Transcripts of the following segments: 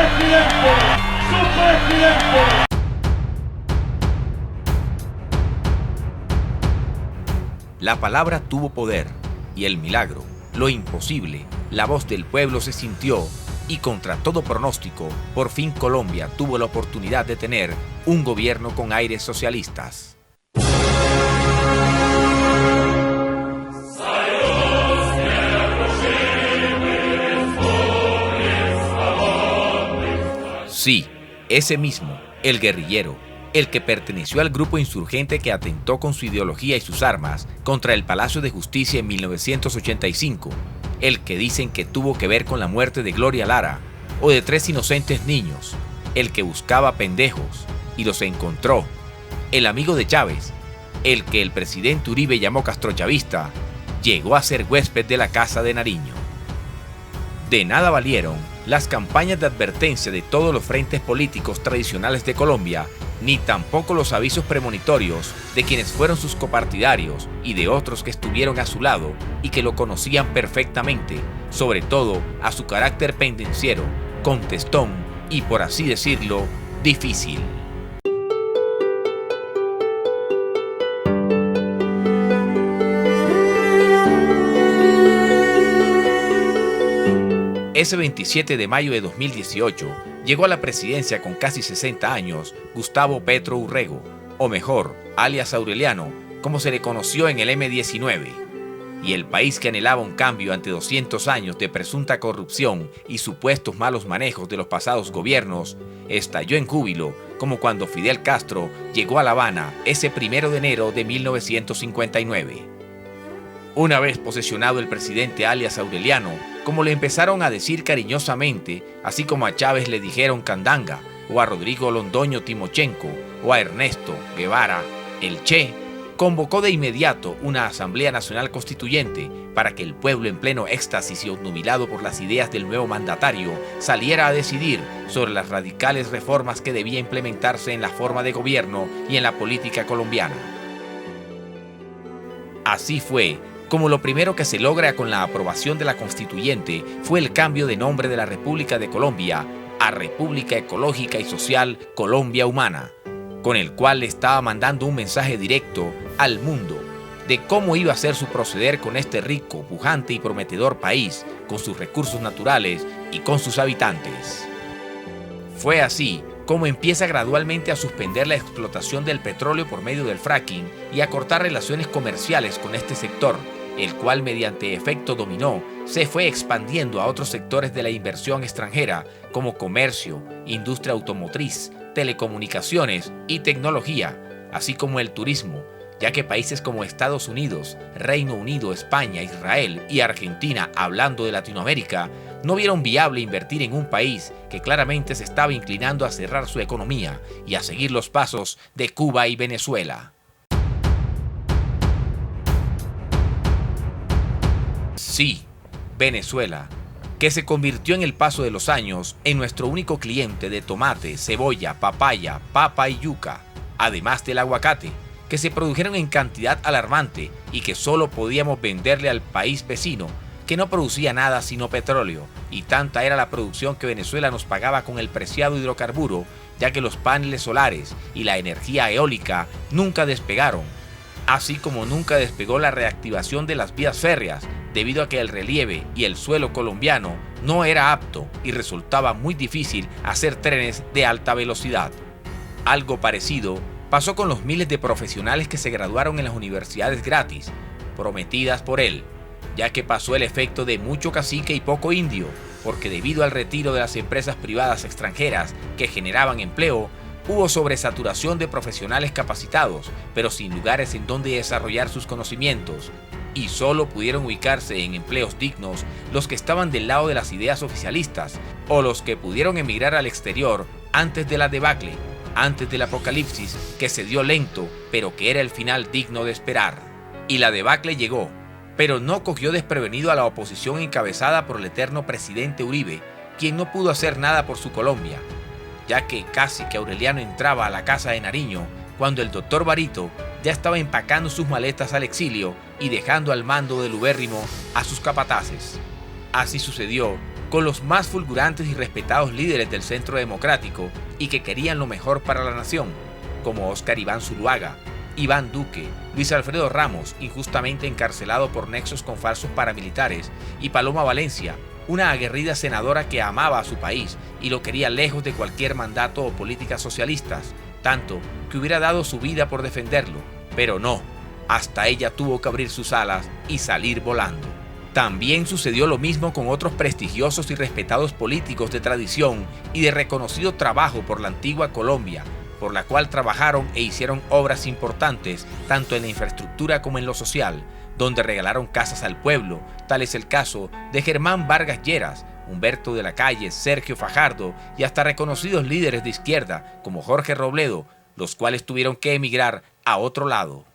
presidente, su presidente. La palabra tuvo poder y el milagro, lo imposible, la voz del pueblo se sintió y contra todo pronóstico, por fin Colombia tuvo la oportunidad de tener un gobierno con aires socialistas. Sí, ese mismo, el guerrillero, el que perteneció al grupo insurgente que atentó con su ideología y sus armas contra el Palacio de Justicia en 1985, el que dicen que tuvo que ver con la muerte de Gloria Lara o de 3 inocentes niños, el que buscaba pendejos y los encontró, el amigo de Chávez, el que el presidente Uribe llamó castrochavista, llegó a ser huésped de la Casa de Nariño. De nada valieron las campañas de advertencia de todos los frentes políticos tradicionales de Colombia, ni tampoco los avisos premonitorios de quienes fueron sus copartidarios y de otros que estuvieron a su lado y que lo conocían perfectamente, sobre todo a su carácter pendenciero, contestón y, por así decirlo, difícil. Ese 27 de mayo de 2018 llegó a la presidencia con casi 60 años Gustavo Petro Urrego, o mejor, alias Aureliano, como se le conoció en el M-19. Y el país que anhelaba un cambio ante 200 años de presunta corrupción y supuestos malos manejos de los pasados gobiernos, estalló en júbilo como cuando Fidel Castro llegó a La Habana ese 1 de enero de 1959. Una vez posesionado el presidente alias Aureliano, como le empezaron a decir cariñosamente, así como a Chávez le dijeron Candanga, o a Rodrigo Londoño Timochenko, o a Ernesto Guevara, el Che, convocó de inmediato una Asamblea Nacional Constituyente para que el pueblo en pleno éxtasis y obnubilado por las ideas del nuevo mandatario saliera a decidir sobre las radicales reformas que debía implementarse en la forma de gobierno y en la política colombiana. Así fue como lo primero que se logra con la aprobación de la Constituyente fue el cambio de nombre de la República de Colombia a República Ecológica y Social Colombia Humana, con el cual le estaba mandando un mensaje directo al mundo de cómo iba a ser su proceder con este rico, pujante y prometedor país, con sus recursos naturales y con sus habitantes. Fue así como empieza gradualmente a suspender la explotación del petróleo por medio del fracking y a cortar relaciones comerciales con este sector, el cual mediante efecto dominó se fue expandiendo a otros sectores de la inversión extranjera como comercio, industria automotriz, telecomunicaciones y tecnología, así como el turismo, ya que países como Estados Unidos, Reino Unido, España, Israel y Argentina, hablando de Latinoamérica, no vieron viable invertir en un país que claramente se estaba inclinando a cerrar su economía y a seguir los pasos de Cuba y Venezuela. Sí, Venezuela, que se convirtió en el paso de los años en nuestro único cliente de tomate, cebolla, papaya, papa y yuca, además del aguacate, que se produjeron en cantidad alarmante y que solo podíamos venderle al país vecino, que no producía nada sino petróleo, y tanta era la producción que Venezuela nos pagaba con el preciado hidrocarburo, ya que los paneles solares y la energía eólica nunca despegaron, así como nunca despegó la reactivación de las vías férreas, debido a que el relieve y el suelo colombiano no era apto y resultaba muy difícil hacer trenes de alta velocidad. Algo parecido pasó con los miles de profesionales que se graduaron en las universidades gratis, prometidas por él, ya que pasó el efecto de mucho cacique y poco indio, porque debido al retiro de las empresas privadas extranjeras que generaban empleo, hubo sobresaturación de profesionales capacitados, pero sin lugares en donde desarrollar sus conocimientos, y solo pudieron ubicarse en empleos dignos los que estaban del lado de las ideas oficialistas o los que pudieron emigrar al exterior antes de la debacle, antes del apocalipsis que se dio lento, pero que era el final digno de esperar. Y la debacle llegó, pero no cogió desprevenido a la oposición encabezada por el eterno presidente Uribe, quien no pudo hacer nada por su Colombia, ya que casi que Aureliano entraba a la Casa de Nariño cuando el doctor Barito ya estaba empacando sus maletas al exilio y dejando al mando del ubérrimo a sus capataces. Así sucedió con los más fulgurantes y respetados líderes del Centro Democrático y que querían lo mejor para la nación, como Óscar Iván Zuluaga, Iván Duque, Luis Alfredo Ramos, injustamente encarcelado por nexos con falsos paramilitares, y Paloma Valencia, una aguerrida senadora que amaba a su país y lo quería lejos de cualquier mandato o políticas socialistas, tanto que hubiera dado su vida por defenderlo, pero no, hasta ella tuvo que abrir sus alas y salir volando. También sucedió lo mismo con otros prestigiosos y respetados políticos de tradición y de reconocido trabajo por la antigua Colombia, por la cual trabajaron e hicieron obras importantes tanto en la infraestructura como en lo social, donde regalaron casas al pueblo. Tal es el caso de Germán Vargas Lleras, Humberto de la Calle, Sergio Fajardo y hasta reconocidos líderes de izquierda como Jorge Robledo, los cuales tuvieron que emigrar a otro lado.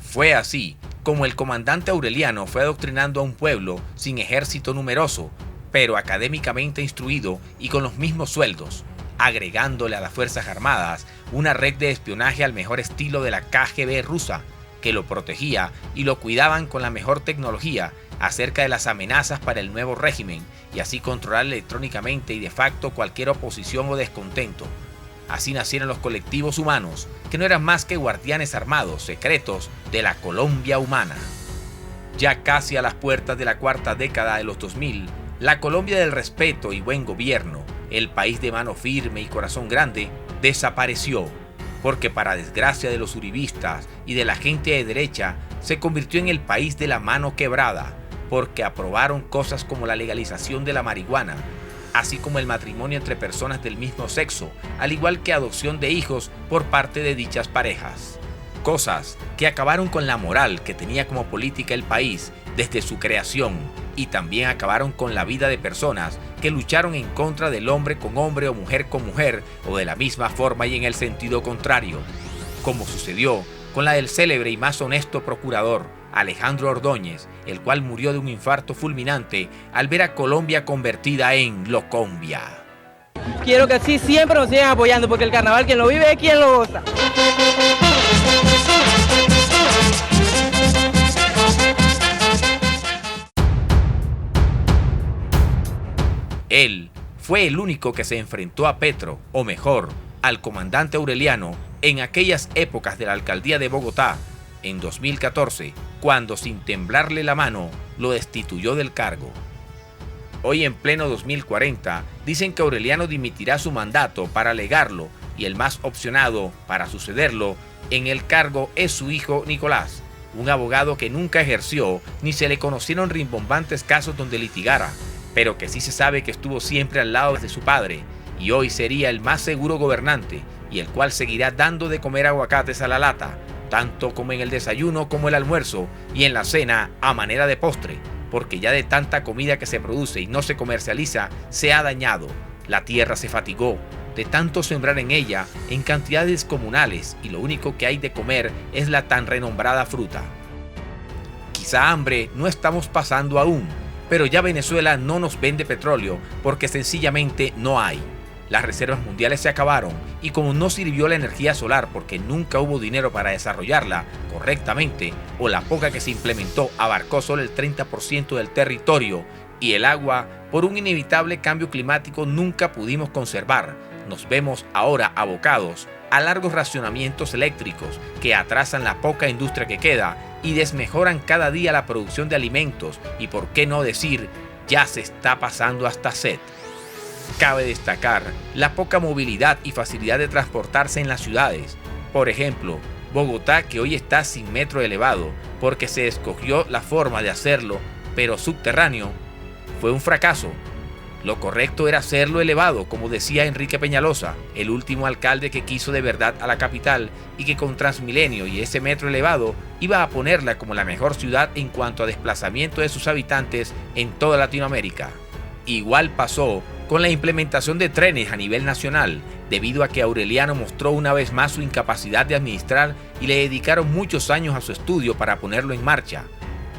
Fue así como el comandante Aureliano fue adoctrinando a un pueblo sin ejército numeroso, pero académicamente instruido y con los mismos sueldos, agregándole a las Fuerzas Armadas una red de espionaje al mejor estilo de la KGB rusa, que lo protegía y lo cuidaban con la mejor tecnología acerca de las amenazas para el nuevo régimen y así controlar electrónicamente y de facto cualquier oposición o descontento. Así nacieron los colectivos humanos, que no eran más que guardianes armados secretos de la Colombia humana. Ya casi a las puertas de la cuarta década de los 2000, la Colombia del respeto y buen gobierno, el país de mano firme y corazón grande, desapareció, porque para desgracia de los uribistas y de la gente de derecha, se convirtió en el país de la mano quebrada, porque aprobaron cosas como la legalización de la marihuana, así como el matrimonio entre personas del mismo sexo, al igual que adopción de hijos por parte de dichas parejas. Cosas que acabaron con la moral que tenía como política el país desde su creación y también acabaron con la vida de personas que lucharon en contra del hombre con hombre o mujer con mujer o de la misma forma y en el sentido contrario, como sucedió con la del célebre y más honesto procurador Alejandro Ordóñez, el cual murió de un infarto fulminante al ver a Colombia convertida en Locombia. Quiero que así siempre nos sigan apoyando porque el carnaval quien lo vive es quien lo goza. Él fue el único que se enfrentó a Petro, o mejor, al comandante Aureliano, en aquellas épocas de la alcaldía de Bogotá, en 2014, cuando sin temblarle la mano, lo destituyó del cargo. Hoy en pleno 2040, dicen que Aureliano dimitirá su mandato para legarlo y el más opcionado para sucederlo en el cargo es su hijo Nicolás, un abogado que nunca ejerció ni se le conocieron rimbombantes casos donde litigara, pero que sí se sabe que estuvo siempre al lado de su padre y hoy sería el más seguro gobernante y el cual seguirá dando de comer aguacates a la lata, tanto como en el desayuno como el almuerzo y en la cena a manera de postre, porque ya de tanta comida que se produce y no se comercializa se ha dañado, la tierra se fatigó, de tanto sembrar en ella en cantidades comunales y lo único que hay de comer es la tan renombrada fruta. Quizá hambre no estamos pasando aún, pero ya Venezuela no nos vende petróleo porque sencillamente no hay. Las reservas mundiales se acabaron y como no sirvió la energía solar porque nunca hubo dinero para desarrollarla correctamente o la poca que se implementó abarcó solo el 30% del territorio y el agua por un inevitable cambio climático nunca pudimos conservar, nos vemos ahora abocados a largos racionamientos eléctricos que atrasan la poca industria que queda y desmejoran cada día la producción de alimentos y por qué no decir ya se está pasando hasta sed. Cabe destacar la poca movilidad y facilidad de transportarse en las ciudades. Por ejemplo, Bogotá, que hoy está sin metro elevado porque se escogió la forma de hacerlo, pero subterráneo, fue un fracaso. Lo correcto era hacerlo elevado, como decía Enrique Peñalosa, el último alcalde que quiso de verdad a la capital y que con Transmilenio y ese metro elevado iba a ponerla como la mejor ciudad en cuanto a desplazamiento de sus habitantes en toda Latinoamérica. Igual pasó con la implementación de trenes a nivel nacional, debido a que Aureliano mostró una vez más su incapacidad de administrar y le dedicaron muchos años a su estudio para ponerlo en marcha.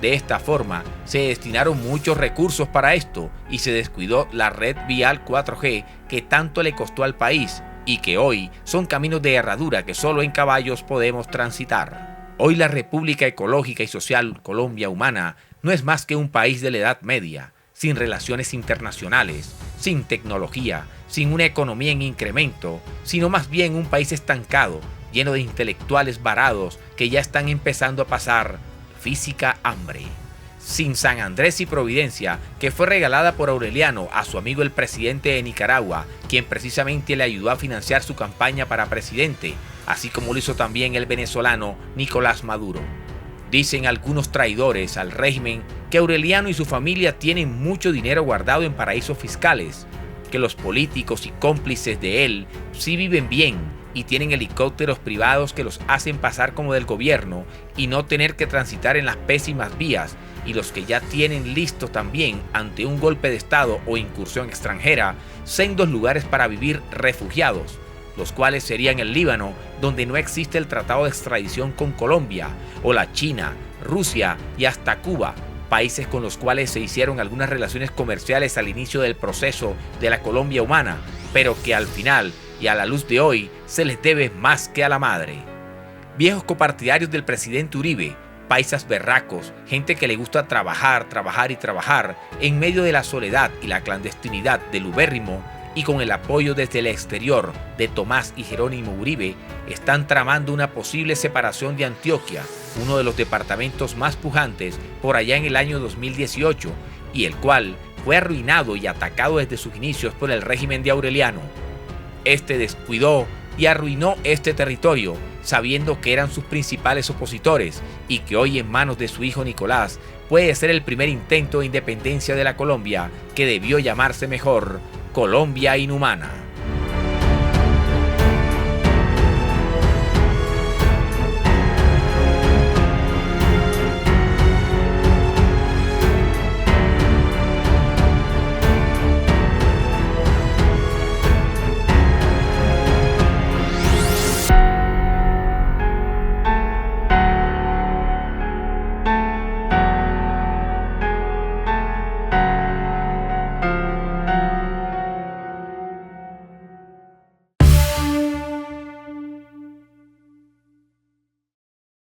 De esta forma, se destinaron muchos recursos para esto y se descuidó la red vial 4G que tanto le costó al país y que hoy son caminos de herradura que solo en caballos podemos transitar. Hoy la República Ecológica y Social Colombia Humana no es más que un país de la Edad Media. sin relaciones internacionales, sin tecnología, sin una economía en incremento, sino más bien un país estancado, lleno de intelectuales varados que ya están empezando a pasar física hambre. Sin San Andrés y Providencia, que fue regalada por Aureliano a su amigo el presidente de Nicaragua, quien precisamente le ayudó a financiar su campaña para presidente, así como lo hizo también el venezolano Nicolás Maduro. Dicen algunos traidores al régimen que Aureliano y su familia tienen mucho dinero guardado en paraísos fiscales, que los políticos y cómplices de él sí viven bien y tienen helicópteros privados que los hacen pasar como del gobierno y no tener que transitar en las pésimas vías, y los que ya tienen listos también ante un golpe de estado o incursión extranjera sendos lugares para vivir refugiados, los cuales serían el Líbano, donde no existe el tratado de extradición con Colombia, o la China, Rusia y hasta Cuba, países con los cuales se hicieron algunas relaciones comerciales al inicio del proceso de la Colombia humana, pero que al final y a la luz de hoy se les debe más que a la madre. Viejos copartidarios del presidente Uribe, paisas berracos, gente que le gusta trabajar en medio de la soledad y la clandestinidad del ubérrimo, y con el apoyo desde el exterior de Tomás y Jerónimo Uribe, están tramando una posible separación de Antioquia, uno de los departamentos más pujantes, por allá en el año 2018, y el cual fue arruinado y atacado desde sus inicios por el régimen de Aureliano. Este descuidó y arruinó este territorio, sabiendo que eran sus principales opositores y que hoy en manos de su hijo Nicolás puede ser el primer intento de independencia de la Colombia, que debió llamarse mejor Colombia Inhumana.